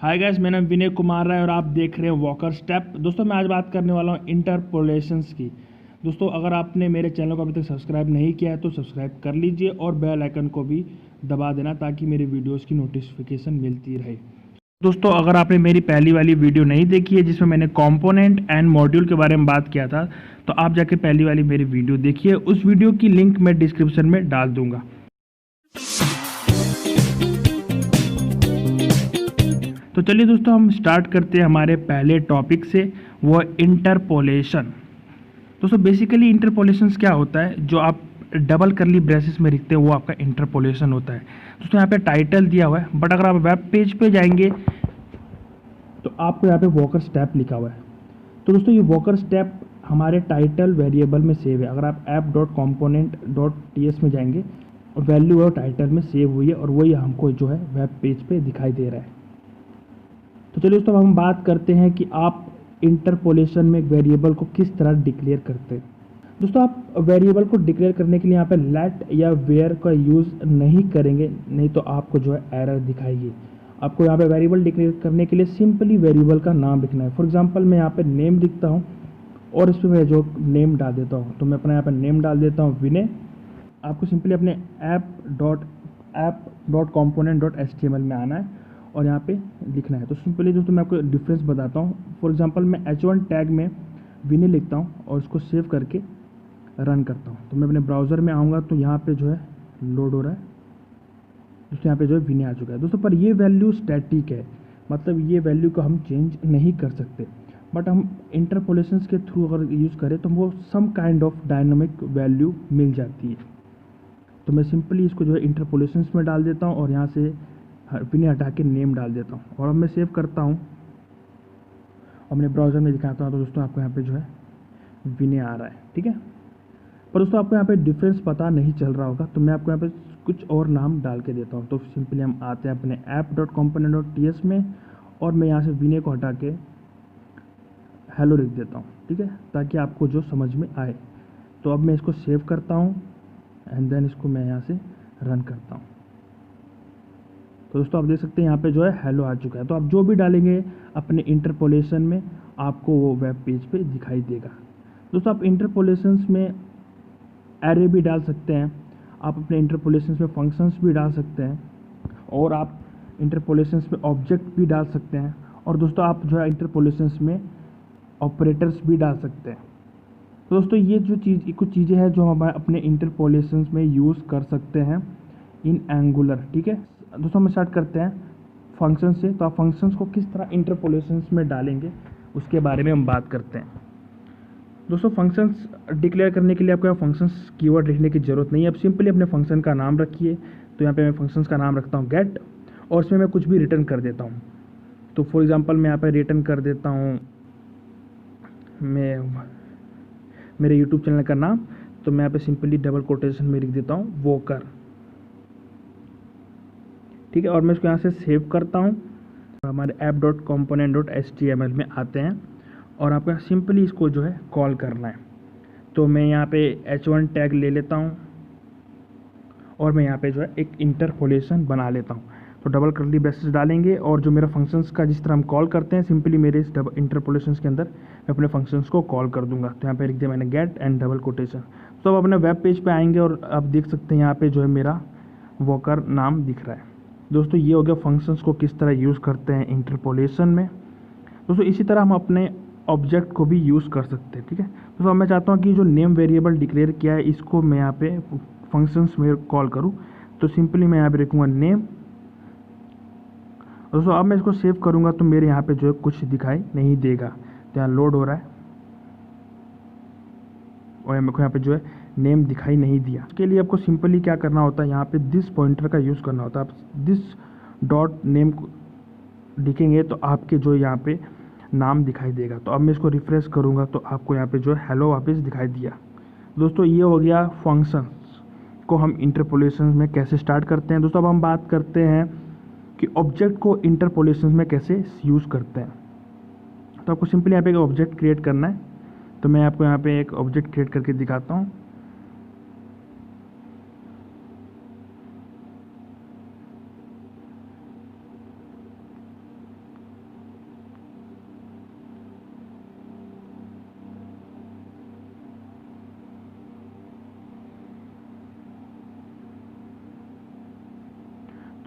Hi guys, मेरा नाम विनय कुमार है और आप देख रहे हैं वॉकर स्टेप। दोस्तों मैं आज बात करने वाला हूँ इंटरपोलेशंस की। दोस्तों अगर आपने मेरे चैनल को अभी तक सब्सक्राइब नहीं किया है तो सब्सक्राइब कर लीजिए और बेल आइकन को भी दबा देना ताकि मेरे वीडियोस की नोटिफिकेशन मिलती रहे। दोस्तों अगर आपने मेरी पहली वाली वीडियो नहीं देखी है जिसमें मैंने कंपोनेंट एंड मॉड्यूल के बारे में बात किया था तो आप जाके पहली वाली मेरी वीडियो देखिए। उस वीडियो की लिंक मैं डिस्क्रिप्शन में डाल दूंगा। तो चलिए दोस्तों हम स्टार्ट करते हैं हमारे पहले टॉपिक से, वो इंटरपोलेशन। दोस्तों बेसिकली इंटरपोलेशन क्या होता है, जो आप डबल करली ब्रेसेस में लिखते हैं वो आपका इंटरपोलेशन होता है। दोस्तों यहाँ पे टाइटल दिया हुआ है, बट अगर आप वेब पेज पे जाएंगे तो आपको यहाँ पे वॉकर स्टेप लिखा हुआ है। तो दोस्तों ये वॉकर स्टेप हमारे टाइटल वेरिएबल में सेव है। अगर आप app.component.ts में जाएंगे और वैल्यू और टाइटल में सेव हुई है और वही हमको जो है वेब पेज पे दिखाई दे रहा है। तो चलिए दोस्तों हम बात करते हैं कि आप इंटरपोलेशन में एक वेरिएबल को किस तरह डिक्लेयर करते हैं। दोस्तों आप वेरिएबल को डिक्लेयर करने के लिए यहाँ पे लेट या वेयर का यूज़ नहीं करेंगे, नहीं तो आपको जो है एरर दिखाएगी। आपको यहाँ पे वेरिएबल डिक्लेयर करने के लिए सिंपली वेरिएबल का नाम लिखना है। फॉर एग्जांपल मैं यहाँ पे नेम लिखता हूँ और इस पर मैं जो नेम डाल देता हूँ, तो मैं अपना यहाँ पे नेम डाल देता हूँ विनय। आपको सिंपली अपने app.component.html में आना है और यहाँ पे लिखना है। तो सिंपली दोस्तों मैं आपको डिफरेंस बताता हूँ। फॉर एग्जांपल मैं h1 टैग में विनय लिखता हूँ और इसको सेव करके रन करता हूँ, तो मैं अपने ब्राउज़र में आऊँगा तो यहाँ पे जो है लोड हो रहा है। दोस्तों यहाँ पे जो है विनय आ चुका है दोस्तों, पर ये वैल्यू स्टैटिक है, मतलब ये वैल्यू को हम चेंज नहीं कर सकते। बट हम इंटरपोलेशंस के थ्रू अगर यूज़ करें तो वो some kind of dynamic value मिल जाती है। तो मैं सिंपली इसको जो है इंटरपोलेशंस में डाल देता हूँ और यहाँ से विनय हटा के नेम डाल देता हूँ और अब मैं सेव करता हूँ और अपने ब्राउज़र में दिखाता हूँ। तो दोस्तों आपको यहाँ पे जो है विनय आ रहा है, ठीक है। पर दोस्तों आपको यहाँ पे डिफरेंस पता नहीं चल रहा होगा, तो मैं आपको यहाँ पे कुछ और नाम डाल के देता हूँ। तो सिंपली हम आते हैं अपने app.component.ts में और मैं यहाँ से विनय को हटा के हेलो लिख देता हूँ, ठीक है, ताकि आपको जो समझ में आए। तो अब मैं इसको सेव करता हूँ एंड देन इसको मैं यहाँ से रन करता हूँ। तो दोस्तों आप देख सकते हैं यहाँ पे जो है हेलो आ चुका है। तो आप जो भी डालेंगे अपने इंटरपोलेशन में आपको वो वेब पेज पे दिखाई देगा। दोस्तों आप इंटरपोलेशंस में एरे भी डाल सकते हैं, आप अपने इंटरपोलेशंस में फंक्शंस भी डाल सकते हैं और आप इंटरपोलेशंस में ऑब्जेक्ट भी डाल सकते हैं और दोस्तों आप जो है इंटरपोलेशंस में ऑपरेटर्स भी डाल सकते हैं। तो दोस्तों ये जो कुछ चीज़ें हैं जो हम अपने इंटरपोलेशंस में यूज़ कर सकते हैं इन एंगुलर, ठीक है। दोस्तों हम स्टार्ट करते हैं फंक्शन से। तो आप फंक्शंस को किस तरह इंटरपोलेशंस में डालेंगे उसके बारे में हम बात करते हैं। दोस्तों फंक्शंस डिक्लेयर करने के लिए आपको यहाँ फंक्शंस कीवर्ड लिखने की ज़रूरत नहीं है। आप सिंपली अपने फंक्शन का नाम रखिए। तो यहाँ पे मैं फंक्शंस का नाम रखता हूँ गेट और इसमें मैं कुछ भी रिटर्न कर देता हूँ। तो फॉर एग्जांपल मैं यहाँ पे रिटर्न कर देता हूँ मैं मेरे यूट्यूब चैनल का नाम। तो मैं यहाँ पे सिंपली डबल कोटेशन में लिख देता हूँ वॉकर, ठीक है, और मैं इसको यहाँ से सेव करता हूँ। हमारे app.component.html में आते हैं और आपको सिंपली इसको जो है कॉल करना है। तो मैं यहाँ पे h1 टैग ले लेता हूँ और मैं यहाँ पे जो है एक इंटरपोलेशन बना लेता हूँ। तो डबल करली ब्रेसेस डालेंगे और जो मेरा फंक्शंस का जिस तरह हम कॉल करते हैं सिंपली मेरे इस डबल इंटरपोलेशंस के अंदर मैं अपने फंक्शंस को कॉल कर दूंगा। तो यहाँ पे लिख दिया मैंने गेट एंड डबल कोटेशन। तो अब अपने वेब पेज पे आएंगे और आप देख सकते हैं यहाँ पे जो है मेरा वॉकर नाम दिख रहा है। दोस्तों ये हो गया फंक्शंस को किस तरह यूज़ करते हैं इंटरपोलेशन में। दोस्तों इसी तरह हम अपने ऑब्जेक्ट को भी यूज़ कर सकते हैं, ठीक है। दोस्तों मैं चाहता हूँ कि जो नेम वेरिएबल डिक्लेयर किया है इसको मैं यहाँ पे फंक्शंस में कॉल करूँ। तो सिंपली मैं यहाँ पे लिखूँगा नेम। दोस्तों अब मैं इसको सेव करूँगा तो मेरे यहाँ पे जो है कुछ दिखाई नहीं देगा। तो यहाँ लोड हो रहा है और मेरे को यहाँ पे जो है नेम दिखाई नहीं दिया। इसके लिए आपको सिंपली क्या करना होता है, यहाँ पे दिस पॉइंटर का यूज़ करना होता है। आप दिस डॉट नेम लिखेंगे तो आपके जो यहाँ पे नाम दिखाई देगा। तो अब मैं इसको रिफ्रेश करूँगा तो आपको यहाँ पे जो है हेलो वापस दिखाई दिया। दोस्तों ये हो गया फंक्शंस को हम इंटरपोलेशन में कैसे स्टार्ट करते हैं। दोस्तों अब हम बात करते हैं कि ऑब्जेक्ट को इंटरपोलेशन में कैसे यूज़ करते हैं। तो आपको सिंपली यहाँ पे एक ऑब्जेक्ट क्रिएट करना है। तो मैं आपको यहाँ पे एक ऑब्जेक्ट क्रिएट करके दिखाता हूँ।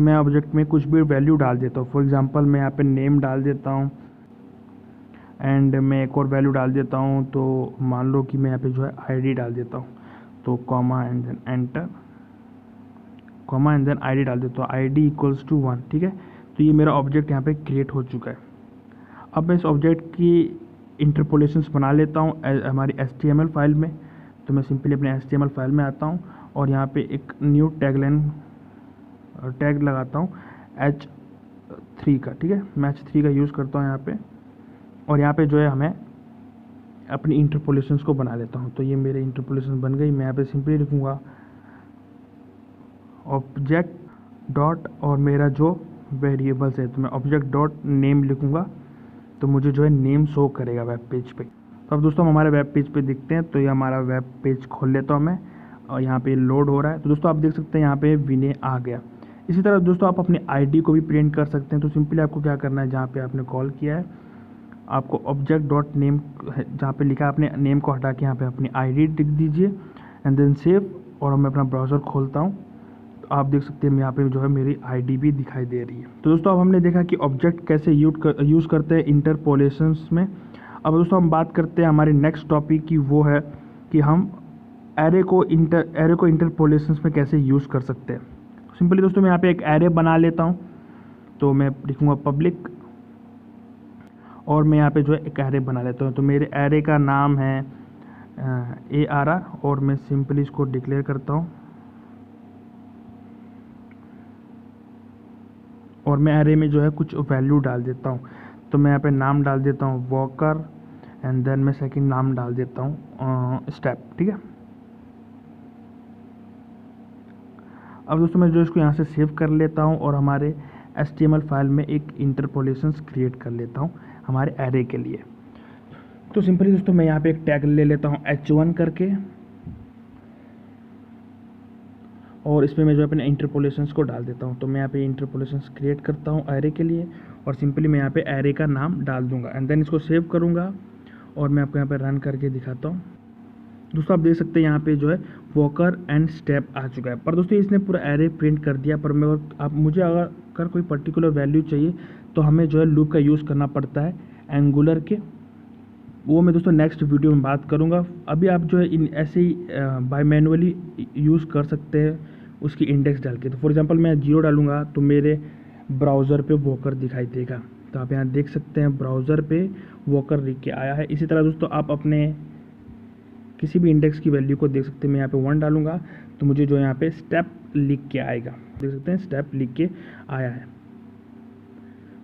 तो मैं ऑब्जेक्ट में कुछ भी वैल्यू डाल देता हूँ। फॉर एग्जांपल मैं यहाँ पे नेम डाल देता हूँ एंड मैं एक और वैल्यू डाल देता हूँ। तो मान लो कि मैं यहाँ पे जो है आईडी डाल देता हूँ, तो comma and then enter, comma and then ID डाल देता हूँ, आईडी इक्वल्स टू 1। ठीक है, तो ये मेरा ऑब्जेक्ट यहाँ पे क्रिएट हो चुका है। अब मैं इस ऑब्जेक्ट की इंटरपोलेशंस बना लेता हूँ हमारी HTML फाइल में। तो मैं सिंपली अपने HTML फाइल में आता हूँ और यहाँ पे एक न्यू टैग लगाता हूँ H3 का। ठीक है, मैं H3 का यूज़ करता हूँ यहाँ पे, और यहाँ पे जो है हमें अपनी इंटरपोलेशंस को बना लेता हूँ। तो ये मेरे इंटरपोलेशन बन गई। मैं यहाँ पे सिंपली लिखूँगा ऑब्जेक्ट डॉट और मेरा जो वेरिएबल्स है, तो मैं ऑब्जेक्ट डॉट नेम लिखूँगा, तो मुझे जो है नेम शो करेगा वेब पेज पे। तो अब दोस्तों हम हमारे वेब पेज पे दिखते हैं। तो ये हमारा वेब पेज खोल लेता हूँ मैं, और यहाँ पे लोड हो रहा है। तो दोस्तों आप देख सकते हैं यहाँ पे विनय आ गया। इसी तरह दोस्तों आप अपनी आईडी को भी प्रिंट कर सकते हैं। तो सिंपली आपको क्या करना है, जहाँ पे आपने कॉल किया है आपको ऑब्जेक्ट डॉट नेम, जहाँ पे लिखा है अपने नेम को हटा के यहाँ पे अपनी आईडी लिख दीजिए एंड देन सेव। और मैं अपना ब्राउज़र खोलता हूँ, तो आप देख सकते हैं यहाँ पे जो है मेरी आईडी भी दिखाई दे रही है। तो दोस्तों अब हमने देखा कि ऑब्जेक्ट कैसे यूज़ करते हैं इंटरपोलेशंस में। अब दोस्तों हम बात करते हैं हमारी नेक्स्ट टॉपिक की, वो है कि हम एरे को इंटरपोलेशंस में कैसे यूज़ कर सकते हैं। सिंपली दोस्तों मैं यहाँ पे एक एरे बना लेता हूँ। तो मैं लिखूँगा पब्लिक, और मैं यहाँ पे जो है एक एरे बना लेता हूँ। तो मेरे एरे का नाम है ARR, और मैं सिंपली इसको डिक्लेयर करता हूँ, और मैं एरे में जो है कुछ वैल्यू डाल देता हूँ। तो मैं यहाँ पे नाम डाल देता हूँ वॉकर, एंड देन मैं सेकंड नाम डाल देता हूँ स्टेप। ठीक है, अब दोस्तों मैं जो इसको यहाँ से सेव कर लेता हूँ और हमारे HTML फाइल में एक इंटरपोलेशंस क्रिएट कर लेता हूँ हमारे एरे के लिए। तो सिंपली दोस्तों मैं यहाँ पे एक टैग ले लेता हूँ H1 करके, और इसमें मैं जो अपने इंटरपोलेशंस को डाल देता हूँ। तो मैं यहाँ पे इंटरपोलेशंस क्रिएट करता हूँ एरे के लिए, और सिंपली मैं यहाँ पे एरे का नाम डाल दूंगा एंड देन इसको सेव करूँगा, और मैं आपको यहाँ पे रन करके दिखाता हूँ। दोस्तों आप देख सकते हैं यहाँ पे जो है वॉकर एंड स्टेप आ चुका है। पर दोस्तों इसने पूरा एरे प्रिंट कर दिया। पर मुझे अगर कोई पर्टिकुलर वैल्यू चाहिए तो हमें जो है लूप का यूज़ करना पड़ता है एंगुलर के, वो मैं दोस्तों नेक्स्ट वीडियो में बात करूँगा। अभी आप जो है ऐसे ही बाय मैनुअली यूज़ कर सकते हैं उसकी इंडेक्स डाल के। तो फॉर एग्जांपल मैं 0 डालूंगा तो मेरे ब्राउज़र पे वॉकर दिखाई देगा। तो आप यहाँ देख सकते हैं ब्राउज़र पे वॉकर लिख के आया है। इसी तरह दोस्तों आप अपने किसी भी इंडेक्स की वैल्यू को देख सकते हैं। मैं यहाँ पे 1 डालूंगा तो मुझे जो यहाँ पे स्टेप लिख के आएगा, देख सकते हैं स्टेप लिख के आया है।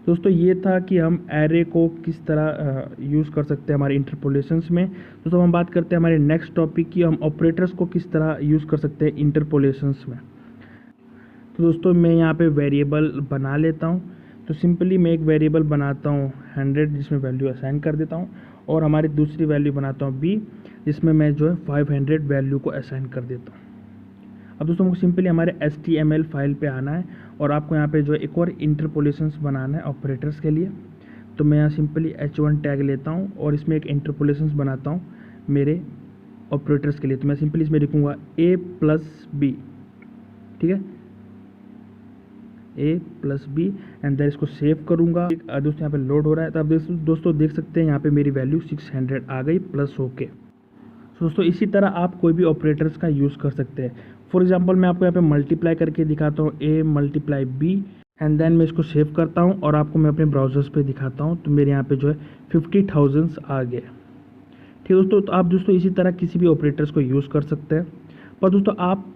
दोस्तों ये था कि हम एरे को किस तरह यूज़ कर सकते हैं हमारे इंटरपोलेशंस में। दोस्तों हम बात करते हैं हमारे नेक्स्ट टॉपिक की, हम ऑपरेटर्स को किस तरह यूज़ कर सकते हैं इंटरपोलेशंस में। तो दोस्तों मैं यहाँ पे वेरिएबल बना लेता हूँ। तो सिंपली मैं एक वेरिएबल बनाता हूँ 100, जिसमें वैल्यू असाइन कर देता हूँ, और हमारी दूसरी वैल्यू बनाता हूँ b, जिसमें मैं जो है 500 वैल्यू को असाइन कर देता हूँ। अब दोस्तों हमको सिंपली हमारे HTML फाइल पे आना है, और आपको यहाँ पे जो है एक और इंटरपोलेशंस बनाना है ऑपरेटर्स के लिए। तो मैं यहाँ सिंपली H1 टैग लेता हूँ और इसमें एक इंटरपोलेशंस बनाता हूँ मेरे ऑपरेटर्स के लिए। तो मैं सिंपली इसमें लिखूँगा a+b, ठीक है, a+b, एंड देन इसको सेव करूँगा। दोस्तों यहाँ पे लोड हो रहा है। तो आप दोस्तों देख सकते हैं यहाँ पे मेरी वैल्यू 600 आ गई प्लस होके। दोस्तों इसी तरह आप कोई भी ऑपरेटर्स का यूज़ कर सकते हैं। फॉर एग्जांपल मैं आपको यहाँ पे मल्टीप्लाई करके दिखाता हूँ a+b, एंड देन मैं इसको सेव करता हूँ और आपको मैं अपने ब्राउजर्स पे दिखाता हूँ। तो मेरे यहाँ पे जो है 50,000 आ गए। ठीक है दोस्तों, तो आप दोस्तों इसी तरह किसी भी ऑपरेटर्स को यूज़ कर सकते हैं। पर दोस्तों आप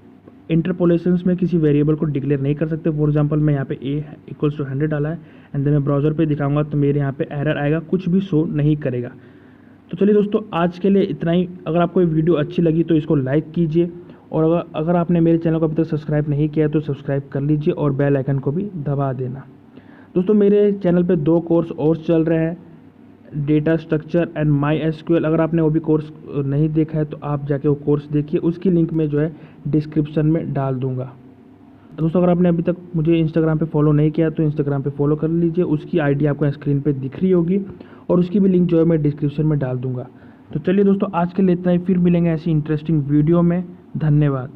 इंटरपोलेशंस में किसी वेरिएबल को डिक्लेयर नहीं कर सकते। फॉर एग्जांपल मैं यहाँ पे a=100 डाला है, एंड देन मैं ब्राउज़र पे दिखाऊंगा तो मेरे यहाँ पे एरर आएगा, कुछ भी शो नहीं करेगा। तो चलिए दोस्तों आज के लिए इतना ही। अगर आपको ये वीडियो अच्छी लगी तो इसको लाइक कीजिए, और अगर आपने मेरे चैनल को अभी तक सब्सक्राइब नहीं किया तो सब्सक्राइब कर लीजिए और बेल आइकन को भी दबा देना। दोस्तों मेरे चैनल पे 2 कोर्स और चल रहे हैं, डेटा स्ट्रक्चर एंड MySQL। अगर आपने वो भी कोर्स नहीं देखा है तो आप जाके वो कोर्स देखिए, उसकी लिंक में जो है डिस्क्रिप्शन में डाल दूंगा। दोस्तों अगर आपने अभी तक मुझे इंस्टाग्राम पे फॉलो नहीं किया तो इंस्टाग्राम पे फॉलो कर लीजिए, उसकी आईडी आपको स्क्रीन पे दिख रही होगी, और उसकी भी लिंक जो है मैं डिस्क्रिप्शन में डाल दूंगा। तो चलिए दोस्तों आज के लिए इतना ही, फिर मिलेंगे ऐसी इंटरेस्टिंग वीडियो में। धन्यवाद।